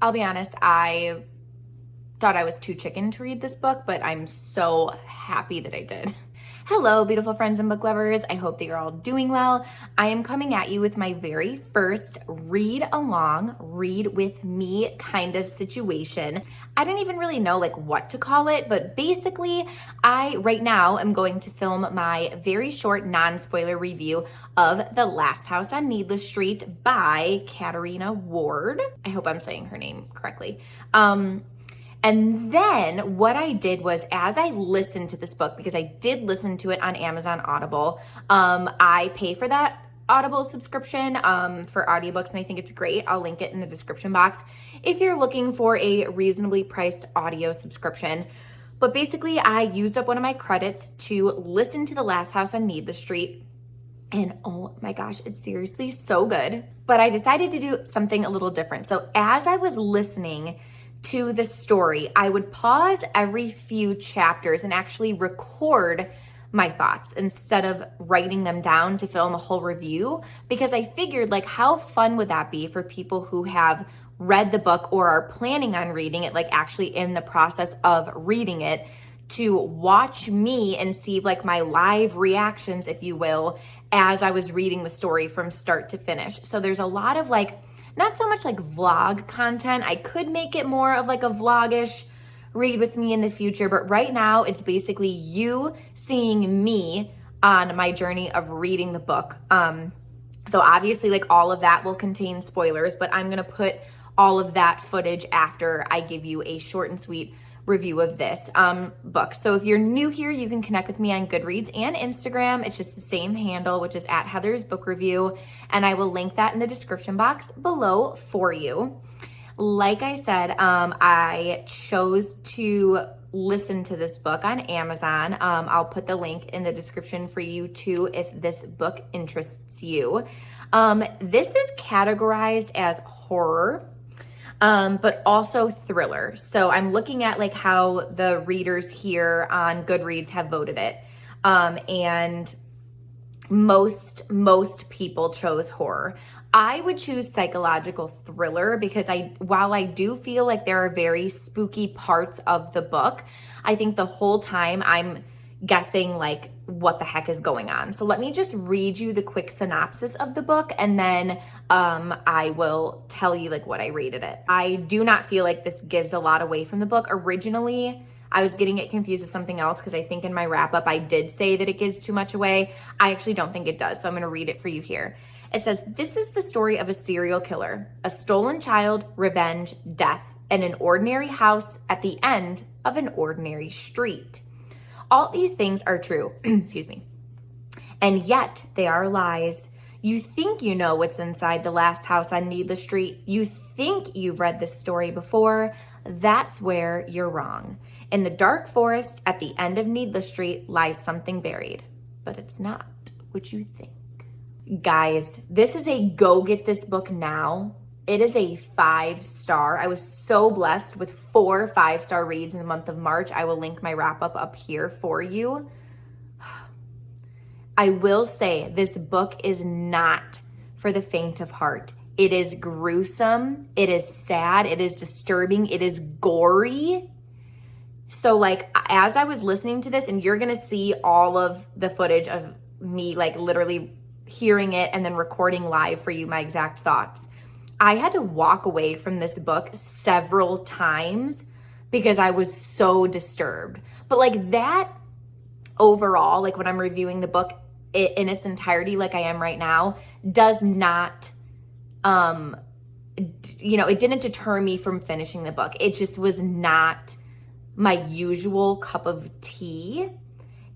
I'll be honest, I thought I was too chicken to read this book, but I'm so happy that I did. Hello, beautiful friends and book lovers. I hope that you're all doing well. I am coming at you with my very first read along, read with me kind of situation. I don't even really know what to call it, but basically I right now am going to film my very short non-spoiler review of The Last House on Needless Street by Katarina Ward. I hope I'm saying her name correctly. And then what I did was, as I listened to this book, because I did listen to it on Amazon Audible, I pay for that Audible subscription for audiobooks, and I think it's great. I'll link it in the description box if you're looking for a reasonably priced audio subscription. But basically, I used up one of my credits to listen to The Last House on Needless Street. And oh my gosh, it's seriously so good. But I decided to do something a little different. So as I was listening to the story, I would pause every few chapters and actually record my thoughts instead of writing them down to film a whole review, because I figured how fun would that be for people who have read the book or are planning on reading it, actually in the process of reading it, to watch me and see my live reactions, if you will, as I was reading the story from start to finish. So there's a lot of not so much vlog content. I could make it more of a vlogish read with me in the future, but right now it's basically you seeing me on my journey of reading the book. So obviously all of that will contain spoilers, but I'm gonna put all of that footage after I give you a short and sweet review of this book. So if you're new here, you can connect with me on Goodreads and Instagram. It's just the same handle, which is at Heather's Book Review, and I will link that in the description box below for you. Like I said, I chose to listen to this book on Amazon. I'll put the link in the description for you too if this book interests you. This is categorized as horror, but also thriller. So I'm looking at how the readers here on Goodreads have voted it. And most people chose horror. I would choose psychological thriller because while I do feel there are very spooky parts of the book, I think the whole time I'm guessing what the heck is going on. So let me just read you the quick synopsis of the book, and then I will tell you what I rated it. I do not feel this gives a lot away from the book. Originally, I was getting it confused with something else because I think in my wrap up I did say that it gives too much away. I actually don't think it does, so I'm going to read it for you here. It says, "This is the story of a serial killer, a stolen child, revenge, death, and an ordinary house at the end of an ordinary street. All these things are true, excuse me, and yet they are lies. You think you know what's inside the last house on Needless Street. You think you've read this story before. That's where you're wrong. In the dark forest at the end of Needless Street lies something buried, but it's not what you think." Guys, this is a go get this book now. It is a 5-star. I was so blessed with 4 5-star reads in the month of March. I will link my wrap up here for you. I will say this book is not for the faint of heart. It is gruesome. It is sad. It is disturbing. It is gory. So as I was listening to this, and you're going to see all of the footage of me literally hearing it and then recording live for you my exact thoughts, I had to walk away from this book several times because I was so disturbed. But that overall, when I'm reviewing the book in its entirety, I am right now, does not, it didn't deter me from finishing the book. It just was not my usual cup of tea.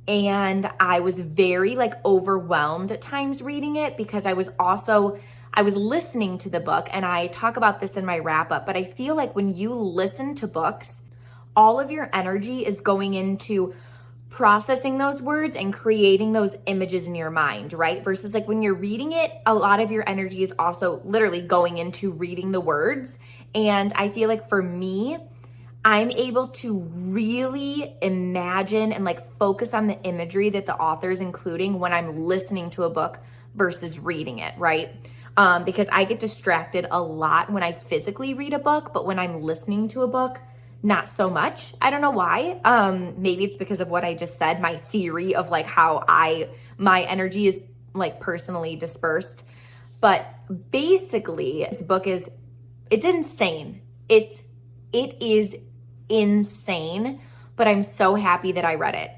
And I was very overwhelmed at times reading it because I was listening to the book, and I talk about this in my wrap up, but I feel when you listen to books, all of your energy is going into processing those words and creating those images in your mind, right? Versus when you're reading it, a lot of your energy is also literally going into reading the words. And I feel for me, I'm able to really imagine and focus on the imagery that the author is including when I'm listening to a book versus reading it, right? because I get distracted a lot when I physically read a book, but when I'm listening to a book, not so much. I don't know why. Maybe it's because of what I just said, my theory of like how my energy is like personally dispersed. But basically, this book it's insane. It is insane, but I'm so happy that I read it.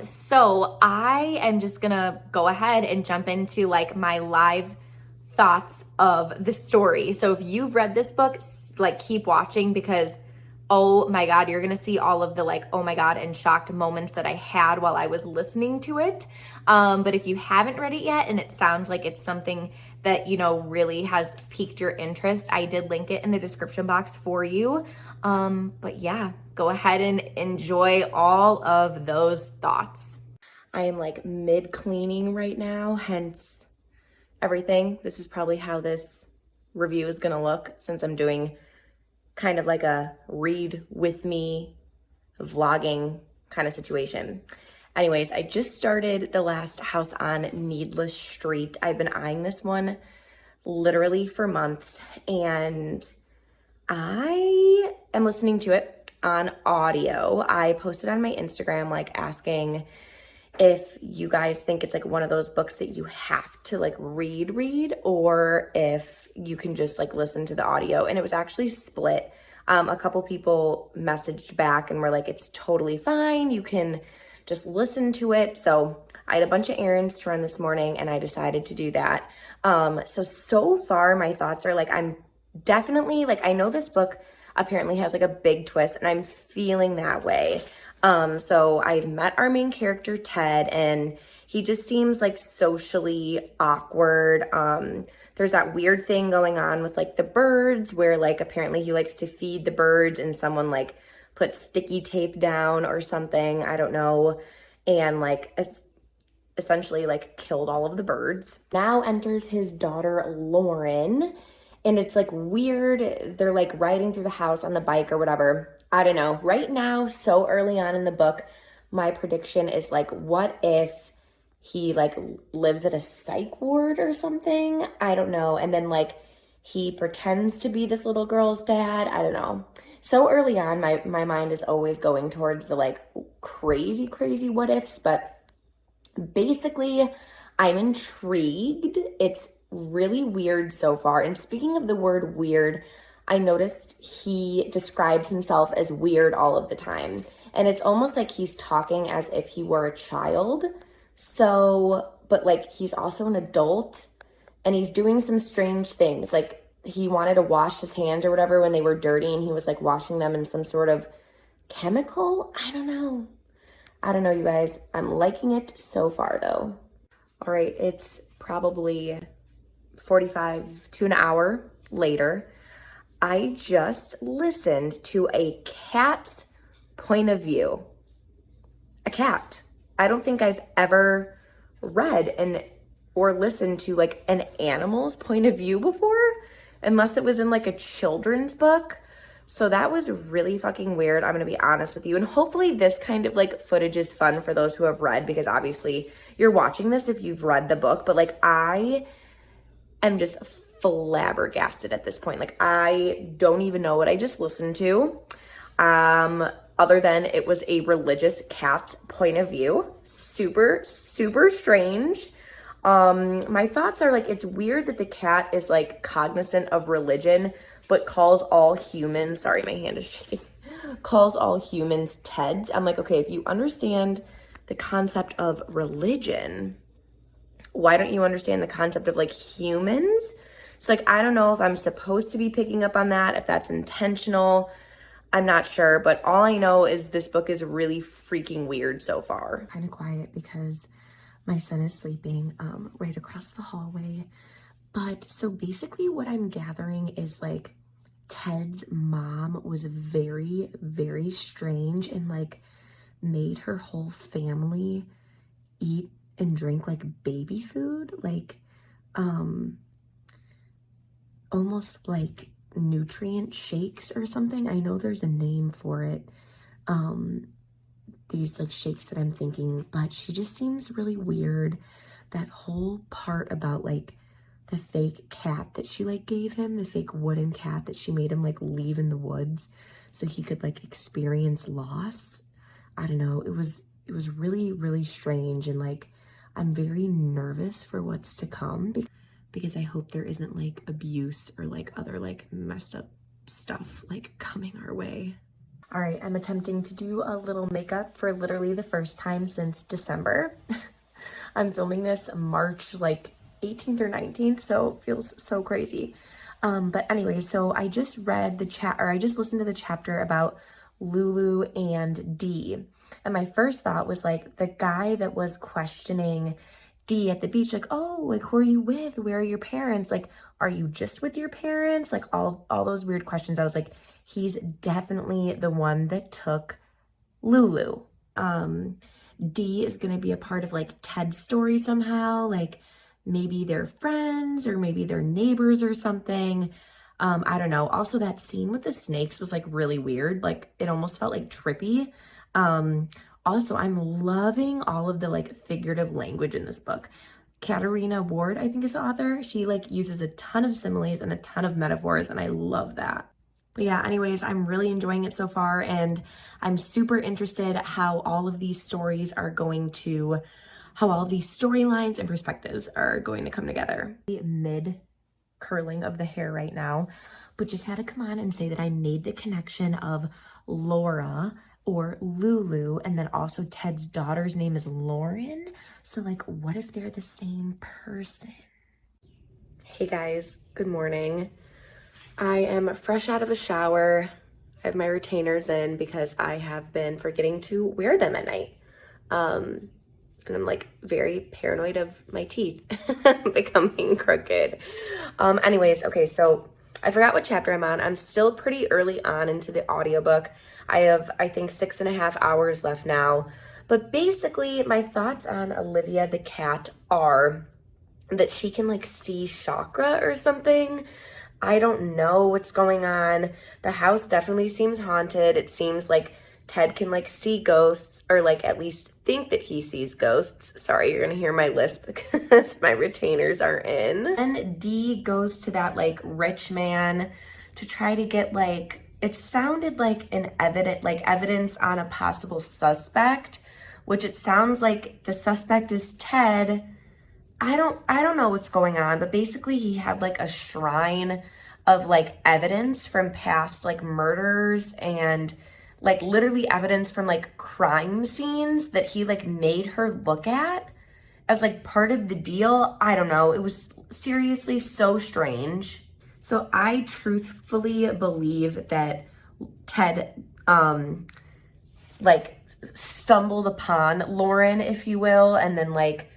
So I am just gonna go ahead and jump into like my live thoughts of the story. So if you've read this book, like keep watching, because oh my God, you're gonna see all of the like, oh my God, and shocked moments that I had while I was listening to it. But if you haven't read it yet and it sounds like it's something that, you know, really has piqued your interest, I did link it in the description box for you. But yeah, go ahead and enjoy all of those thoughts. I am like mid cleaning right now, hence everything. This is probably how this review is gonna look, since I'm doing kind of like a read with me vlogging kind of situation. Anyways, I just started the last house on Needless Street. I've been eyeing this one literally for months, and I am listening to it on audio. I posted on my Instagram like asking if you guys think it's like one of those books that you have to like read, or if you can just like listen to the audio. And it was actually split. A couple people messaged back and were like, it's totally fine, you can just listen to it. So I had a bunch of errands to run this morning and I decided to do that. So far my thoughts are like, I'm definitely like, I know this book apparently has like a big twist and I'm feeling that way. So I've met our main character, Ted, and he just seems like socially awkward. There's that weird thing going on with like the birds where like apparently he likes to feed the birds and someone like put sticky tape down or something, I don't know, and like essentially like killed all of the birds. Now enters his daughter, Lauren, and it's like weird. They're like riding through the house on the bike or whatever. I don't know. Right now, so early on in the book, my prediction is like, what if he like lives at a psych ward or something? I don't know. And then like he pretends to be this little girl's dad. I don't know. So early on, my mind is always going towards the like crazy what ifs, but basically I'm intrigued. It's really weird so far. And speaking of the word weird, I noticed he describes himself as weird all of the time. And it's almost like he's talking as if he were a child. So, but like he's also an adult and he's doing some strange things. Like he wanted to wash his hands or whatever when they were dirty and he was like washing them in some sort of chemical. I don't know, you guys. I'm liking it so far though. All right, it's probably 45 to an hour later. I just listened to a cat's point of view. A cat. I don't think I've ever read or listened to like an animal's point of view before, unless it was in like a children's book. So that was really fucking weird. I'm gonna be honest with you. And hopefully this kind of like footage is fun for those who have read, because obviously you're watching this if you've read the book, but like I am just flabbergasted at this point. Like I don't even know what I just listened to, other than it was a religious cat's point of view. Super strange. My thoughts are like, it's weird that the cat is like cognizant of religion but calls all humans, sorry, my hand is shaking, calls all humans Teds. I'm like, okay, if you understand the concept of religion, why don't you understand the concept of like humans? So like, I don't know if I'm supposed to be picking up on that, if that's intentional. I'm not sure, but all I know is this book is really freaking weird so far. Kind of quiet because my son is sleeping right across the hallway. But so basically what I'm gathering is like Ted's mom was very strange and like made her whole family eat and drink like baby food, like almost like nutrient shakes or something. I know there's a name for it, these like shakes that I'm thinking, but she just seems really weird. That whole part about like the fake cat that she like gave him, the fake wooden cat that she made him like leave in the woods so he could like experience loss. I don't know, it was really, really strange, and like I'm very nervous for what's to come because I hope there isn't like abuse or like other like messed up stuff like coming our way. All right, I'm attempting to do a little makeup for literally the first time since December. I'm filming this March like 18th or 19th, so it feels so crazy. But anyway, so I just read I just listened to the chapter about Lulu and Dee. And my first thought was like the guy that was questioning Dee at the beach, like, oh, like who are you with? Where are your parents? Like, are you just with your parents? Like all those weird questions. I was like, he's definitely the one that took Lulu. Dee is going to be a part of like Ted's story somehow, like maybe they're friends or maybe they're neighbors or something. I don't know. Also, that scene with the snakes was like really weird. Like it almost felt like trippy. Also, I'm loving all of the like figurative language in this book. Katarina Ward, I think is the author. She like uses a ton of similes and a ton of metaphors, and I love that. But yeah, anyways, I'm really enjoying it so far, and I'm super interested how all of these storylines and perspectives are going to come together. Mid curling of the hair right now, but just had to come on and say that I made the connection of Laura or Lulu, and then also Ted's daughter's name is Lauren. So like, what if they're the same person? Hey guys, good morning. I am fresh out of a shower. I have my retainers in because I have been forgetting to wear them at night. And I'm like very paranoid of my teeth becoming crooked. Anyways, okay, so I forgot what chapter I'm on. I'm still pretty early on into the audiobook. I have, I think, 6.5 hours left now. But basically, my thoughts on Olivia the cat are that she can like see chakra or something. I don't know what's going on. The house definitely seems haunted. It seems like Ted can like see ghosts, or like at least think that he sees ghosts. Sorry, you're gonna hear my lisp because my retainers are in. And Dee goes to that like rich man to try to get like, it sounded like evidence on a possible suspect, which it sounds like the suspect is Ted. I don't know what's going on, but basically he had like a shrine of like evidence from past like murders and like literally evidence from like crime scenes that he like made her look at as like part of the deal. I don't know. It was seriously so strange. So I truthfully believe that Ted like stumbled upon Lauren, if you will, and then like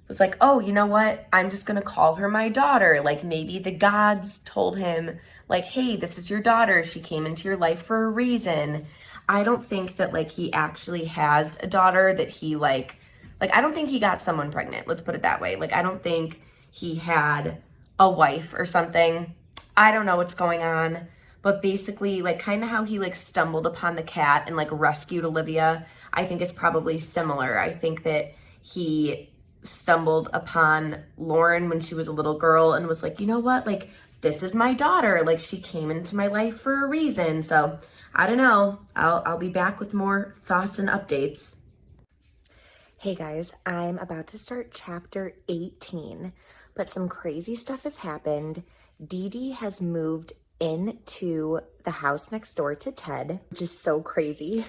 was like, oh, you know what? I'm just gonna call her my daughter. Like maybe the gods told him, like, hey, this is your daughter. She came into your life for a reason. I don't think that like he actually has a daughter that he like I don't think he got someone pregnant. Let's put it that way. Like I don't think he had a wife or something. I don't know what's going on. But basically, like kind of how he like stumbled upon the cat and like rescued Olivia, I think it's probably similar. I think that he stumbled upon Lauren when she was a little girl and was like, you know what, like this is my daughter, like she came into my life for a reason. So I don't know, I'll be back with more thoughts and updates. Hey guys, I'm about to start chapter 18, but some crazy stuff has happened. Dee Dee has moved into the house next door to Ted, which is so crazy.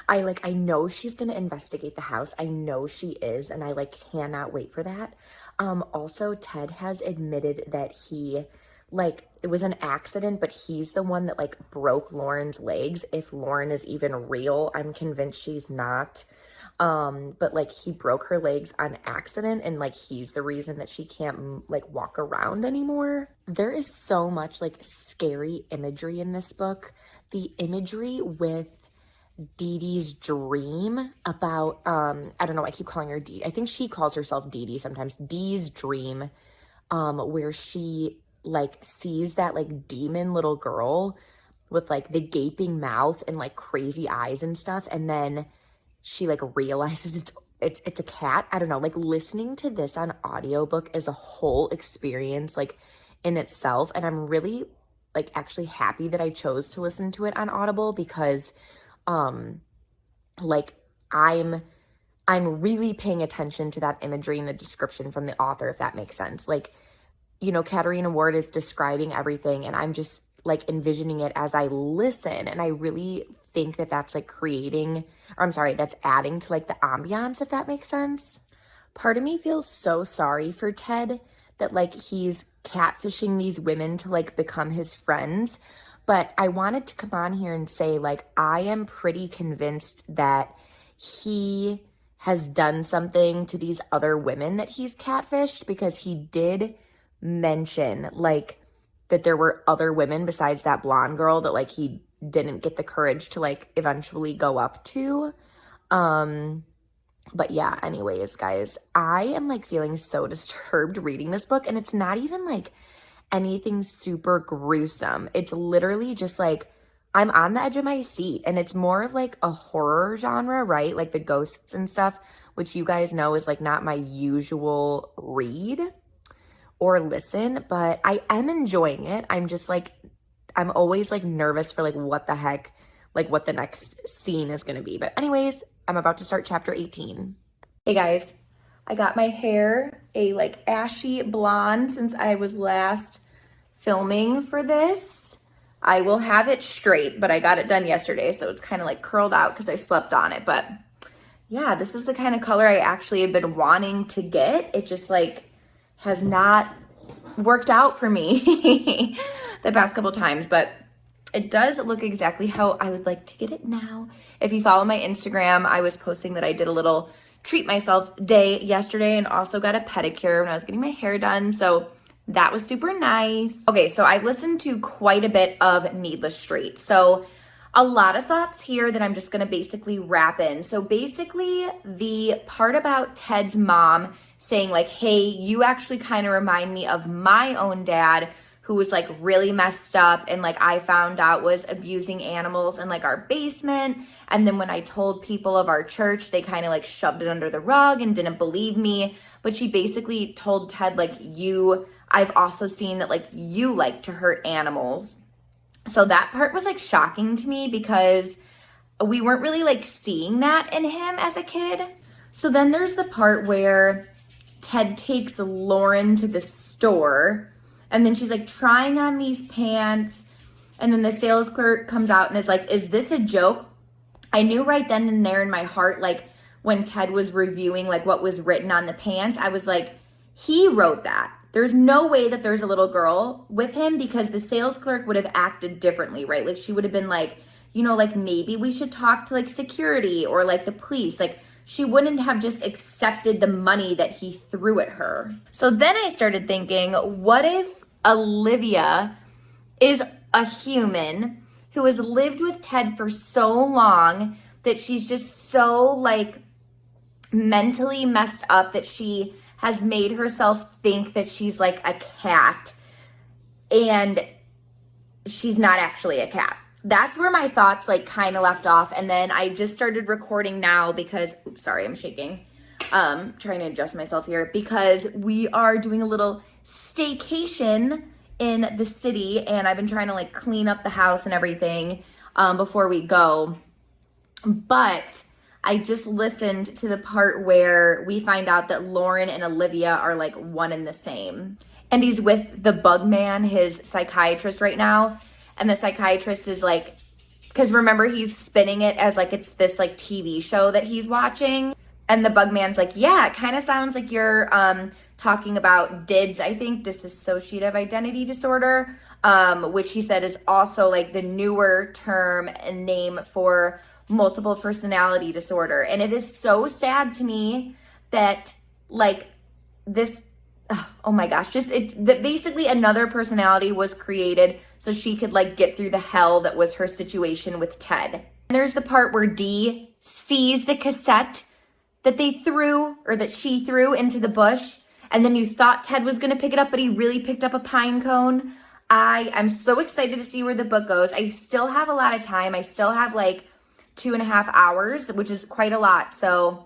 I know she's gonna investigate the house. I know she is, and I like cannot wait for that. Also, Ted has admitted that he like it was an accident, but he's the one that like broke Lauren's legs. If Lauren is even real, I'm convinced she's not. But like he broke her legs on accident, and like he's the reason that she can't like walk around anymore. There is so much like scary imagery in this book. The imagery with Dee Dee's dream about I don't know, I keep calling her Dee. I think she calls herself Dee Dee sometimes. Dee's dream where she like sees that like demon little girl with like the gaping mouth and like crazy eyes and stuff, and then she like realizes it's it's a cat. I don't know, like listening to this on audiobook is a whole experience like in itself. And I'm really like actually happy that I chose to listen to it on Audible because um like I'm I'm really paying attention to that imagery and the description from the author, if that makes sense. Like, you know, Katarina Ward is describing everything and I'm just like envisioning it as I listen. And I really think that that's like creating, or I'm sorry, that's adding to like the ambiance, if that makes sense. Part of me feels so sorry for Ted that like he's catfishing these women to like become his friends. But I wanted to come on here and say, like, I am pretty convinced that he has done something to these other women that he's catfished because he did mention like that there were other women besides that blonde girl that like he didn't get the courage to like eventually go up to. Um but yeah, anyways, guys, I am like feeling so disturbed reading this book and it's not even like anything super gruesome. It's literally just like I'm on the edge of my seat and it's more of like a horror genre, right? Like the ghosts and stuff, which you guys know is like not my usual read or listen, but I am enjoying it. I'm just like, I'm always like nervous for like what the heck, like what the next scene is going to be. But anyways, I'm about to start chapter 18. Hey guys, I got my hair a like ashy blonde since I was last filming for this. I will have it straight, but I got it done yesterday, so it's kind of like curled out because I slept on it. But yeah, this is the kind of color I actually have been wanting to get. It just like has not worked out for me the past couple times, but it does look exactly how I would like to get it now. If you follow my Instagram, I was posting that I did a little treat myself day yesterday and also got a pedicure when I was getting my hair done. So that was super nice. Okay, so I've listened to quite a bit of Needless Street. So a lot of thoughts here that I'm just gonna basically wrap in. So basically the part about Ted's mom saying like, hey, you actually kind of remind me of my own dad who was like really messed up and like I found out was abusing animals in like our basement. And then when I told people of our church, they kind of like shoved it under the rug and didn't believe me. But she basically told Ted like, I've also seen that like you like to hurt animals. So that part was like shocking to me because we weren't really like seeing that in him as a kid. So then there's the part where Ted takes Lauren to the store and then she's like trying on these pants. And then the sales clerk comes out and is like, is this a joke? I knew right then and there in my heart, like when Ted was reviewing like what was written on the pants, I was like, he wrote that. There's no way that there's a little girl with him because the sales clerk would have acted differently, right? Like she would have been like, you know, like maybe we should talk to like security or like the police. Like she wouldn't have just accepted the money that he threw at her. So then I started thinking, what if Olivia is a human who has lived with Ted for so long that she's just so like mentally messed up that she has made herself think that she's like a cat and she's not actually a cat. That's where my thoughts like kind of left off. And then I just started recording now because, oops, sorry, I'm shaking. Trying to adjust myself here because we are doing a little staycation in the city and I've been trying to like clean up the house and everything before we go. But I just listened to the part where we find out that Lauren and Olivia are like one and the same. And he's with the bug man, his psychiatrist right now. And the psychiatrist is like, because remember he's spinning it as like it's this like TV show that he's watching. And the bug man's like, yeah, it kind of sounds like you're talking about DIDS, I think, dissociative identity disorder, which he said is also like the newer term and name for multiple personality disorder. And it is so sad to me that like this, oh my gosh, that basically another personality was created so she could like get through the hell that was her situation with Ted. And there's the part where Dee sees the cassette that they threw or that she threw into the bush. And then you thought Ted was going to pick it up, but he really picked up a pine cone. I'm so excited to see where the book goes. I still have a lot of time. I still have like 2.5 hours, which is quite a lot. So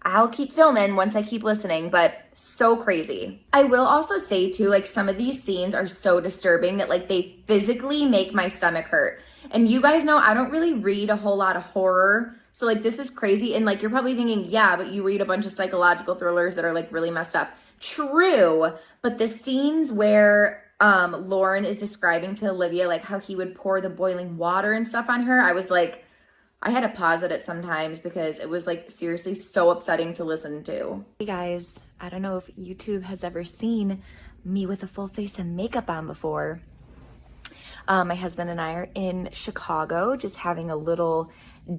I'll keep filming once I keep listening, but so crazy. I will also say too, like some of these scenes are so disturbing that like they physically make my stomach hurt. And you guys know I don't really read a whole lot of horror. So like this is crazy. And like you're probably thinking, yeah, but you read a bunch of psychological thrillers that are like really messed up. True. But the scenes where Lauren is describing to Olivia like how he would pour the boiling water and stuff on her, I was like, I had to pause it sometimes because it was like seriously so upsetting to listen to. Hey guys, I don't know if YouTube has ever seen me with a full face of makeup on before. My husband and I are in Chicago just having a little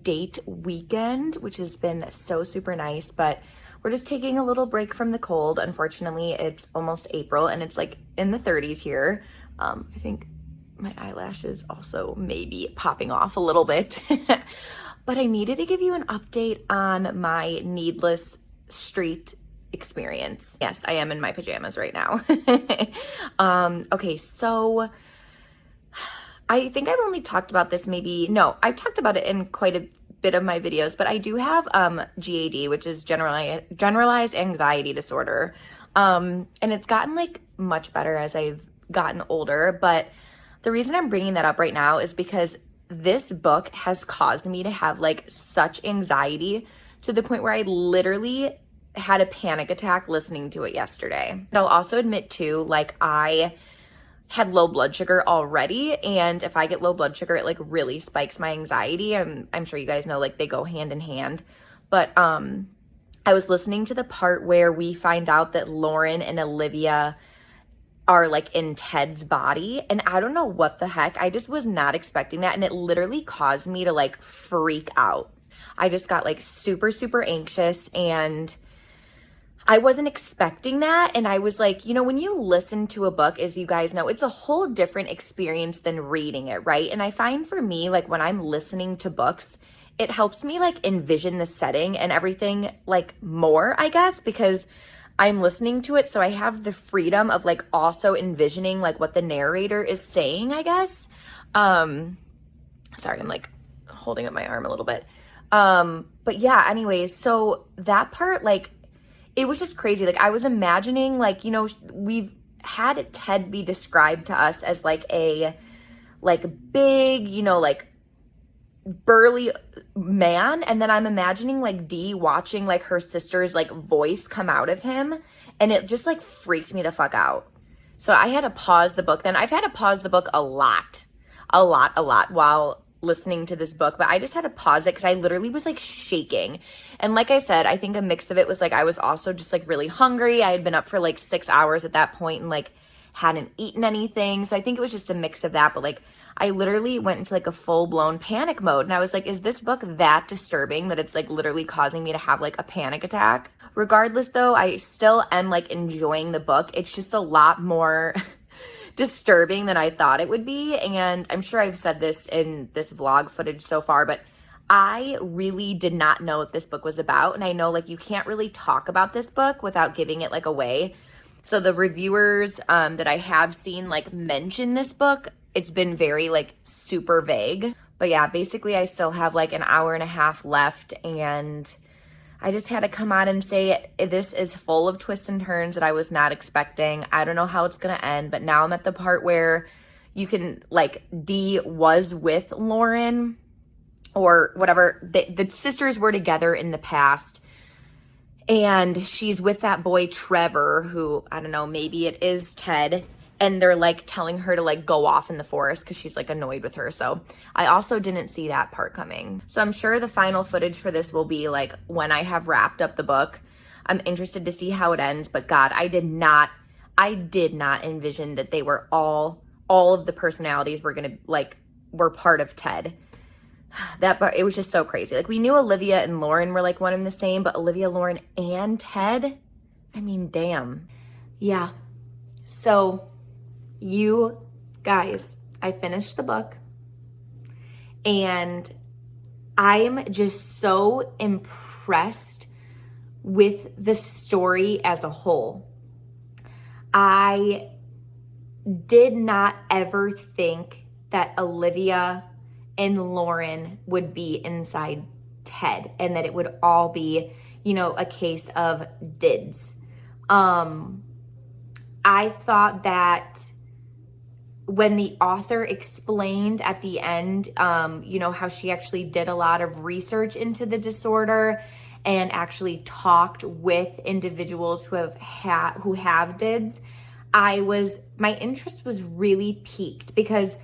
date weekend, which has been so super nice, but we're just taking a little break from the cold. Unfortunately, it's almost April and it's like in the 30s here. I think my eyelashes also maybe popping off a little bit. But I needed to give you an update on my needless street experience. Yes, I am in my pajamas right now. Okay, so I think I've only talked about this no, I talked about it in quite a bit of my videos, but I do have GAD, which is generalized anxiety disorder. And it's gotten like much better as I've gotten older, but the reason I'm bringing that up right now is because this book has caused me to have like such anxiety to the point where I literally had a panic attack listening to it yesterday. I'll also admit too, like I had low blood sugar already, and if I get low blood sugar, it like really spikes my anxiety. I'm sure you guys know like they go hand in hand. But I was listening to the part where we find out that Lauren and Olivia are like in Ted's body, and I don't know what the heck. I just was not expecting that, and it literally caused me to like freak out. I just got like super, super anxious, and I wasn't expecting that. And I was like, you know, when you listen to a book, as you guys know, it's a whole different experience than reading it, right? And I find for me, like when I'm listening to books, it helps me like envision the setting and everything like more, I guess, because I'm listening to it. So I have the freedom of like also envisioning like what the narrator is saying, I guess. Sorry, I'm like holding up my arm a little bit. But yeah, anyways, so that part, like, it was just crazy. Like I was imagining like, you know, we've had Ted be described to us as like a like big, you know, like burly man, and then I'm imagining like Dee watching like her sister's like voice come out of him, and it just like freaked me the fuck out. So I had to pause the book. Then I've had to pause the book a lot while listening to this book, but I just had to pause it because I literally was like shaking. And like I said, I think a mix of it was like I was also just like really hungry. I had been up for like 6 hours at that point and like hadn't eaten anything. So I think it was just a mix of that, but like I literally went into like a full-blown panic mode, and I was like, is this book that disturbing that it's like literally causing me to have like a panic attack? Regardless though, I still am like enjoying the book. It's just a lot more disturbing than I thought it would be. And I'm sure I've said this in this vlog footage so far, but I really did not know what this book was about. And I know like you can't really talk about this book without giving it like away. So the reviewers that I have seen like mention this book, it's been very like super vague. But yeah, basically I still have like an hour and a half left, and I just had to come out and say this is full of twists and turns that I was not expecting. I don't know how it's going to end, but now I'm at the part where you can, like, Dee was with Lauren or whatever. The sisters were together in the past, and she's with that boy Trevor, who, I don't know, maybe it is Ted. And they're like telling her to like go off in the forest because she's like annoyed with her. So I also didn't see that part coming. So I'm sure the final footage for this will be like when I have wrapped up the book. I'm interested to see how it ends. But God, I did not envision that they were all of the personalities were part of Ted. That part, it was just so crazy. Like we knew Olivia and Lauren were like one and the same, but Olivia, Lauren, and Ted, I mean, damn. Yeah. So you guys, I finished the book, and I'm just so impressed with the story as a whole. I did not ever think that Olivia and Lauren would be inside Ted, and that it would all be, a case of DIDs. I thought that when the author explained at the end, how she actually did a lot of research into the disorder and actually talked with individuals who have DIDs, my interest was really piqued because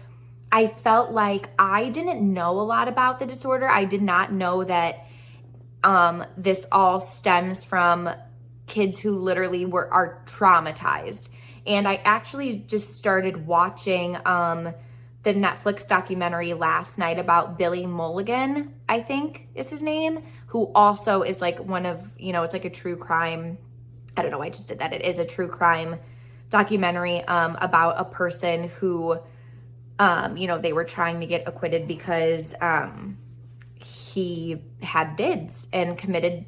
I felt like I didn't know a lot about the disorder. I did not know that this all stems from kids who literally are traumatized. And I actually just started watching the Netflix documentary last night about Billy Mulligan, I think is his name, who also is like one of, it's like a true crime. I don't know, I just did that. It is a true crime documentary about a person who, they were trying to get acquitted because he had DIDs and committed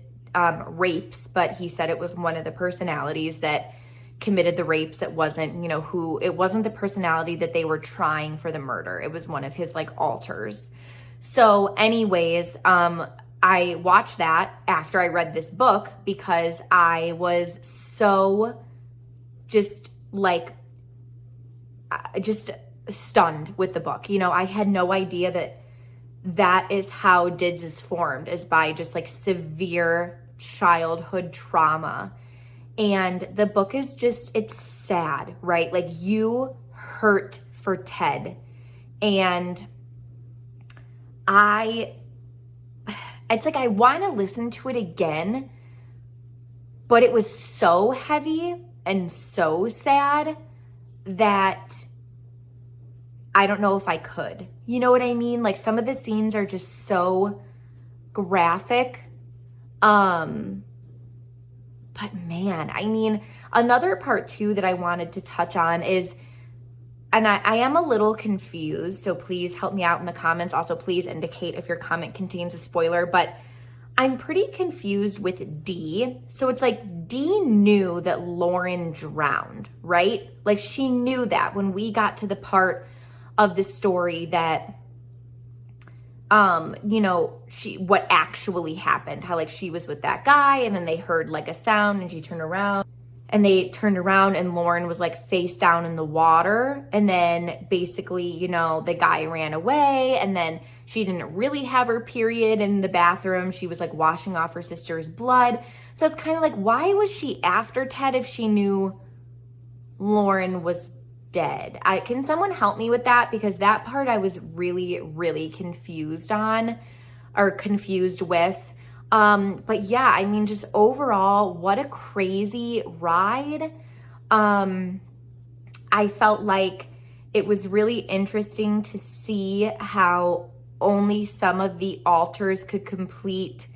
rapes, but he said it was one of the personalities that committed the rapes. It wasn't, it wasn't the personality that they were trying for the murder. It was one of his like alters. So anyways, I watched that after I read this book because I was so just stunned with the book. I had no idea that is how DIDs is formed, is by just like severe childhood trauma. And the book is just, it's sad, right? Like you hurt for Ted. And it's like I want to listen to it again, but it was so heavy and so sad that I don't know if I could. You know what I mean? Like some of the scenes are just so graphic. But man, I mean, another part too that I wanted to touch on is, and I am a little confused, so please help me out in the comments. Also, please indicate if your comment contains a spoiler, but I'm pretty confused with Dee. So it's like Dee knew that Lauren drowned, right? Like she knew that when we got to the part of the story that what actually happened, how like she was with that guy and then they heard like a sound and she turned around and Lauren was like face down in the water. And then basically, the guy ran away and then she didn't really have her period in the bathroom. She was like washing off her sister's blood. So it's kind of like, why was she after Ted if she knew Lauren was dead? Can someone help me with that? Because that part I was really, really confused with. But yeah, I mean, just overall, what a crazy ride. I felt like it was really interesting to see how only some of the alters could complete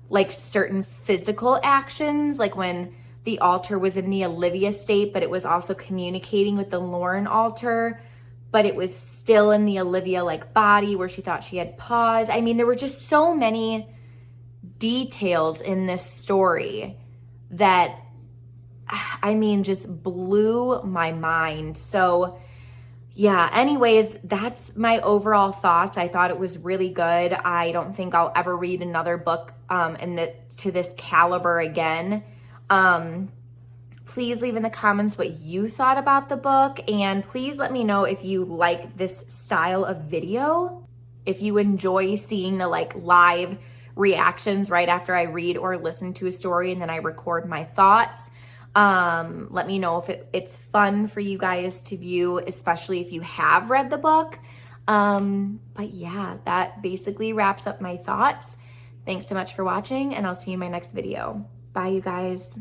like certain physical actions, like when the alter was in the Olivia state, but it was also communicating with the Lauren alter, but it was still in the Olivia like body where she thought she had paws. I mean, there were just so many details in this story that, I mean, just blew my mind. So yeah, anyways, that's my overall thoughts. I thought it was really good. I don't think I'll ever read another book to this caliber again. Please leave in the comments what you thought about the book, and please let me know if you like this style of video, if you enjoy seeing the like live reactions right after I read or listen to a story and then I record my thoughts. Let me know if it's fun for you guys to view, especially if you have read the book. But yeah, that basically wraps up my thoughts. Thanks so much for watching, and I'll see you in my next video. Bye, you guys.